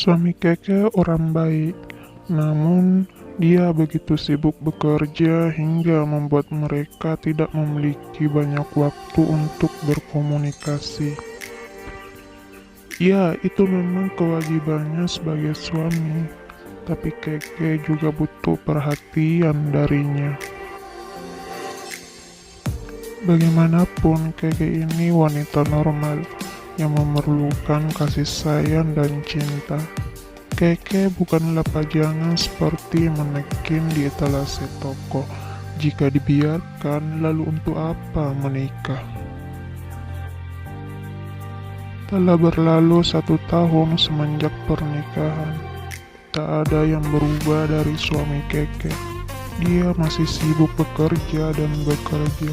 Suami Keke orang baik, namun dia begitu sibuk bekerja hingga membuat mereka tidak memiliki banyak waktu untuk berkomunikasi. Ya, itu memang kewajibannya sebagai suami, tapi Keke juga butuh perhatian darinya. Bagaimanapun, Keke ini wanita normal yang memerlukan kasih sayang dan cinta. Keke bukanlah pajangan seperti manekin di etalase toko. Jika dibiarkan, lalu untuk apa menikah? Telah berlalu 1 tahun semenjak pernikahan. Tak ada yang berubah dari suami Keke. Dia masih sibuk bekerja dan bekerja.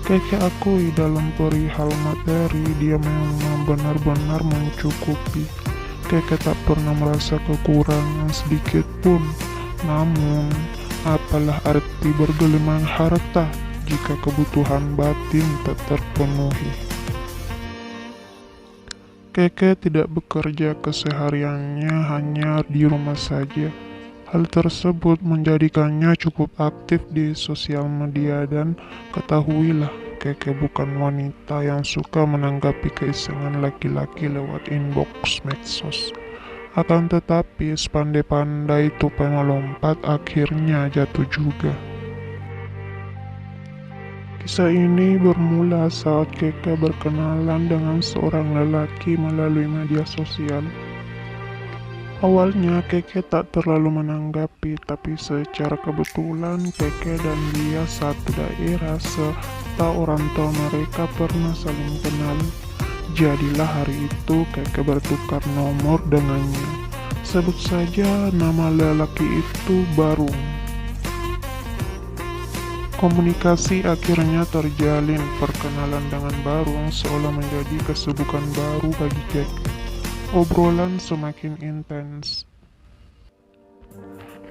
Keke akui dalam perihal materi dia memang benar-benar mencukupi. Keke tak pernah merasa kekurangan sedikit pun. Namun, apalah arti bergelimang harta jika kebutuhan batin tak terpenuhi? Keke tidak bekerja kesehariannya hanya di rumah saja. Hal tersebut menjadikannya cukup aktif di sosial media dan ketahuilah, Keke bukan wanita yang suka menanggapi keisengan laki-laki lewat inbox medsos. Akan tetapi, sepandai-pandai tupai melompat akhirnya jatuh juga. Kisah ini bermula saat Keke berkenalan dengan seorang lelaki melalui media sosial. Awalnya Keke tak terlalu menanggapi, tapi secara kebetulan Keke dan dia satu daerah serta orang tua mereka pernah saling kenal. Jadilah hari itu Keke bertukar nomor dengannya. Sebut saja nama lelaki itu Barung. Komunikasi akhirnya terjalin. Perkenalan dengan Barung seolah menjadi kesibukan baru bagi Keke. Obrolan semakin intens.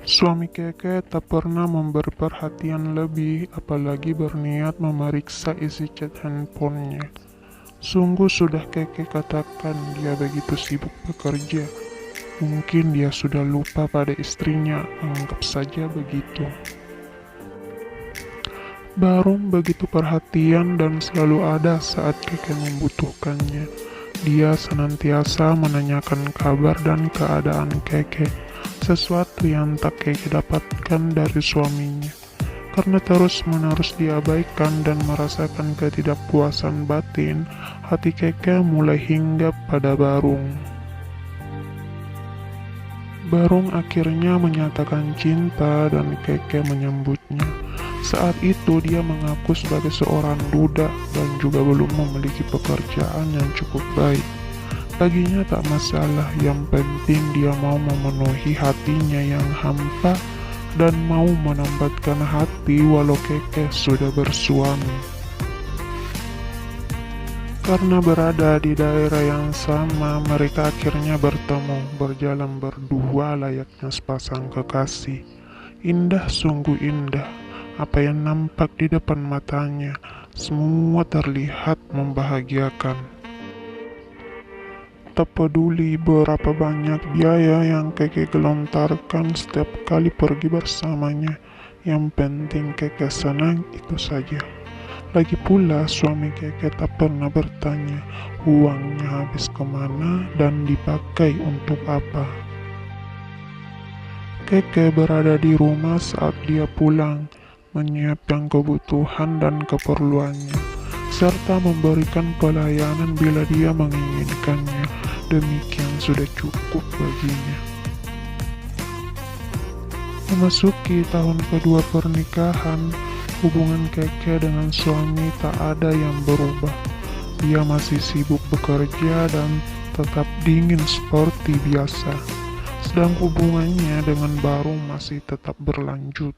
Suami Keke tak pernah memberi perhatian lebih, apalagi berniat memeriksa isi chat handphonenya. Sungguh sudah Keke katakan dia begitu sibuk bekerja. Mungkin dia sudah lupa pada istrinya, anggap saja begitu. Barung begitu perhatian dan selalu ada saat Keke membutuhkannya. Dia senantiasa menanyakan kabar dan keadaan Keke, sesuatu yang tak Keke dapatkan dari suaminya. Karena terus-menerus diabaikan dan merasakan ketidakpuasan batin, hati Keke mulai hinggap pada Barung. Barung akhirnya menyatakan cinta dan Keke menyambutnya. Saat itu dia mengaku sebagai seorang duda dan juga belum memiliki pekerjaan yang cukup baik. Baginya tak masalah, yang penting dia mau memenuhi hatinya yang hampa dan mau menambatkan hati walau Keke sudah bersuami. Karena berada di daerah yang sama, mereka akhirnya bertemu, berjalan berdua layaknya sepasang kekasih. Indah, sungguh indah. Apa yang nampak di depan matanya, semua terlihat membahagiakan. Tak peduli berapa banyak biaya yang Keke gelontarkan setiap kali pergi bersamanya, yang penting Keke senang, itu saja. Lagi pula suami Keke tak pernah bertanya uangnya habis kemana dan dipakai untuk apa. Keke berada di rumah saat dia pulang, menyiapkan kebutuhan dan keperluannya, serta memberikan pelayanan bila dia menginginkannya. Demikian sudah cukup baginya. Memasuki tahun kedua pernikahan, hubungan Keke dengan suami tak ada yang berubah. Dia masih sibuk bekerja dan tetap dingin seperti biasa. Sedang hubungannya dengan Barung masih tetap berlanjut.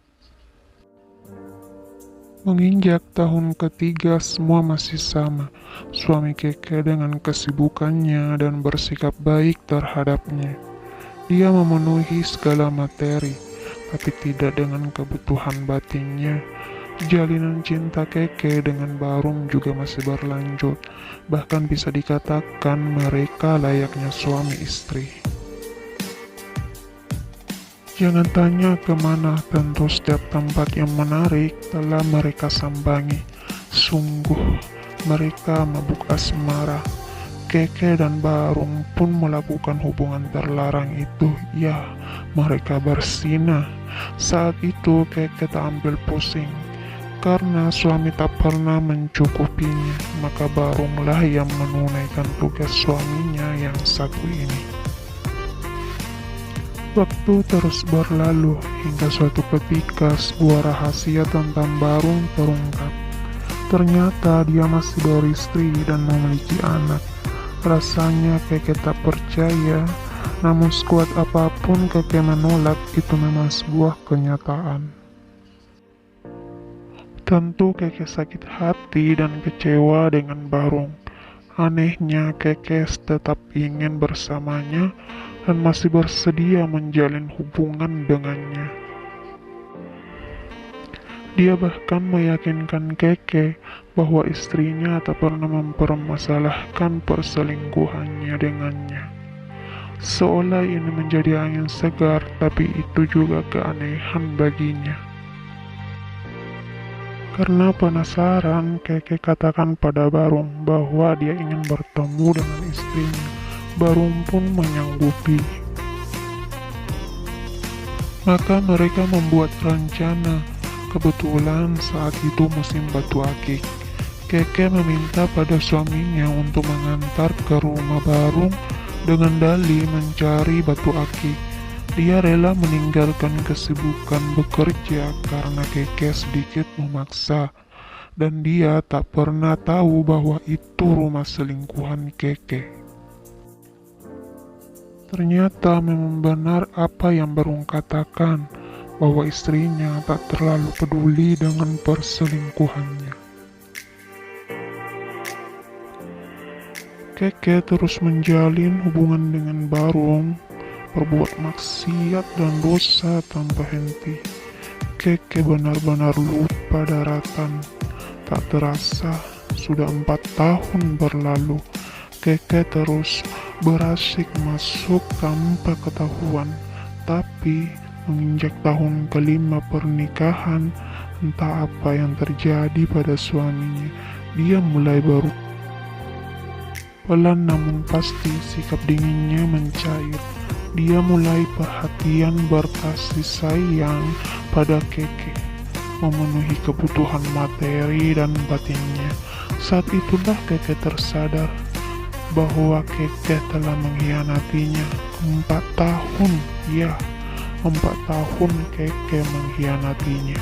Menginjak tahun ketiga, semua masih sama. Suami Keke dengan kesibukannya dan bersikap baik terhadapnya. Dia memenuhi segala materi, tapi tidak dengan kebutuhan batinnya. Jalinan cinta Keke dengan Barung juga masih berlanjut. Bahkan bisa dikatakan mereka layaknya suami istri. Jangan tanya kemana, tentu setiap tempat yang menarik telah mereka sambangi. Sungguh, mereka mabuk asmara. Keke dan Barung pun melakukan hubungan terlarang itu. Ya, mereka bersinah. Saat itu Keke tak ambil pusing. Karena suami tak pernah mencukupinya, maka Barunglah yang menunaikan tugas suaminya yang satu ini. Waktu terus berlalu, hingga suatu ketika sebuah rahasia tentang Barung terungkap. Ternyata dia masih beristri dan memiliki anak. Rasanya Keke tak percaya, namun sekuat apapun Keke menolak, itu memang sebuah kenyataan. Tentu Keke sakit hati dan kecewa dengan Barung. Anehnya Keke tetap ingin bersamanya dan masih bersedia menjalin hubungan dengannya. Dia bahkan meyakinkan Keke bahwa istrinya tak pernah mempermasalahkan perselingkuhannya dengannya. Seolah ini menjadi angin segar, tapi itu juga keanehan baginya. Karena penasaran, Keke katakan pada Barung bahwa dia ingin bertemu dengan istrinya. Barung pun menyanggupi. Maka mereka membuat rencana. Kebetulan saat itu musim batu akik. Keke meminta pada suaminya untuk mengantar ke rumah Barung dengan dalih mencari batu akik. Dia rela meninggalkan kesibukan bekerja karena Keke sedikit memaksa. Dan dia tak pernah tahu bahwa itu rumah selingkuhan Keke. Ternyata memang benar apa yang Barung katakan, bahwa istrinya tak terlalu peduli dengan perselingkuhannya. Keke terus menjalin hubungan dengan Barung, berbuat maksiat dan dosa tanpa henti. Keke benar-benar lupa daratan. Tak terasa, sudah 4 tahun berlalu. Keke terus berasik masuk tanpa ketahuan. Tapi menginjak tahun kelima pernikahan, entah apa yang terjadi pada suaminya. Dia mulai pelan namun pasti sikap dinginnya mencair. Dia mulai perhatian berkasih sayang pada Keke, memenuhi kebutuhan materi dan batinnya. Saat itulah Keke tersadar bahwa Keke telah mengkhianatinya. 4 tahun, ya, 4 tahun Keke mengkhianatinya.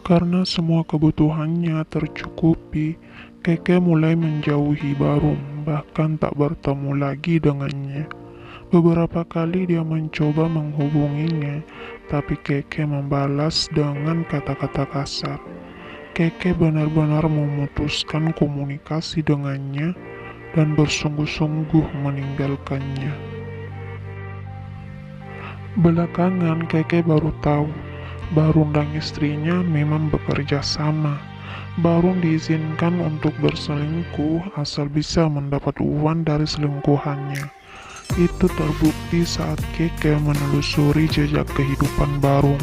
Karena semua kebutuhannya tercukupi, Keke mulai menjauhi Barung, bahkan tak bertemu lagi dengannya. Beberapa kali dia mencoba menghubunginya, tapi Keke membalas dengan kata-kata kasar. Keke benar-benar memutuskan komunikasi dengannya dan bersungguh-sungguh meninggalkannya. Belakangan Keke baru tahu, Barung dan istrinya memang bekerja sama. Barung diizinkan untuk berselingkuh asal bisa mendapat uang dari selingkuhannya. Itu terbukti saat Keke menelusuri jejak kehidupan Barung.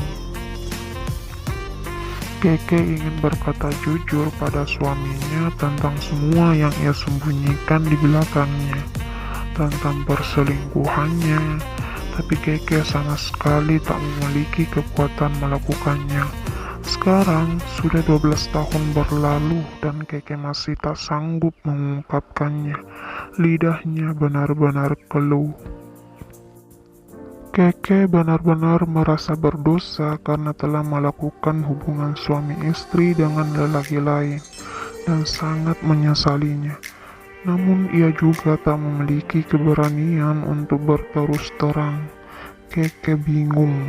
Keke ingin berkata jujur pada suaminya tentang semua yang ia sembunyikan di belakangnya, tentang perselingkuhannya, tapi Keke sama sekali tak memiliki kekuatan melakukannya. Sekarang sudah 12 tahun berlalu dan Keke masih tak sanggup mengungkapkannya. Lidahnya benar-benar keluh. Keke benar-benar merasa berdosa karena telah melakukan hubungan suami istri dengan lelaki lain dan sangat menyesalinya. Namun ia juga tak memiliki keberanian untuk berterus terang. Keke bingung